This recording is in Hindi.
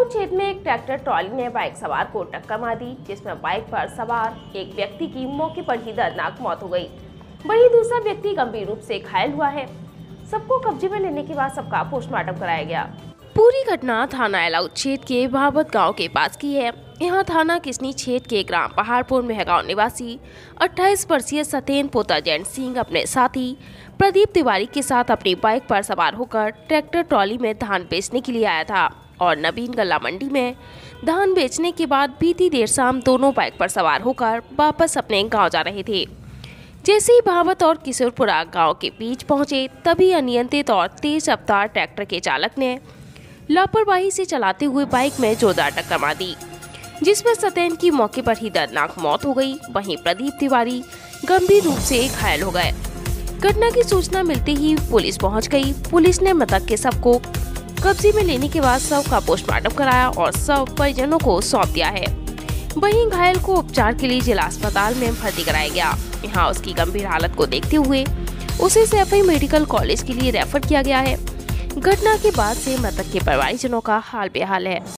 क्षेत्र में एक ट्रैक्टर ट्रॉली ने बाइक सवार को टक्कर मार दी, जिसमें बाइक पर सवार एक व्यक्ति की मौके पर ही दर्दनाक मौत हो गई। वहीं दूसरा व्यक्ति गंभीर रूप से घायल हुआ है। सबको कब्जे में लेने के बाद सबका पोस्टमार्टम कराया गया। पूरी घटना थाना एलाऊ क्षेत्र के भावत गांव के पास की है। यहाँ थाना किसनी क्षेत्र के ग्राम पहाड़पुर मेहगांव निवासी 28 वर्षीय सत्येन पोता जैन सिंह अपने साथी प्रदीप तिवारी के साथ अपनी बाइक पर सवार होकर ट्रैक्टर ट्रॉली में धान बेचने के लिए आया था और नवीन गल्ला मंडी में धान बेचने के बाद बीती देर शाम दोनों बाइक पर सवार होकर वापस अपने गांव जा रहे थे। जैसे ही भावत और किशोरपुरा गांव के बीच पहुंचे, तभी अनियंत्रित और तेज रफ्तार ट्रैक्टर के चालक ने लापरवाही से चलाते हुए बाइक में जोरदार टक्कर मार दी, जिसमें सत्येन की मौके पर ही दर्दनाक मौत हो गई। वहीं प्रदीप तिवारी गंभीर रूप से घायल हो गए। घटना की सूचना मिलते ही पुलिस पहुंच गई। पुलिस ने मृतक के शव को कब्जे में लेने के बाद शव का पोस्टमार्टम कराया और शव परिजनों को सौंप दिया है। वहीं घायल को उपचार के लिए जिला अस्पताल में भर्ती कराया गया। यहाँ उसकी गंभीर हालत को देखते हुए उसे सैफई मेडिकल कॉलेज के लिए रेफर किया गया है। घटना के बाद से मृतक के परिवारजनों का हाल बेहाल है।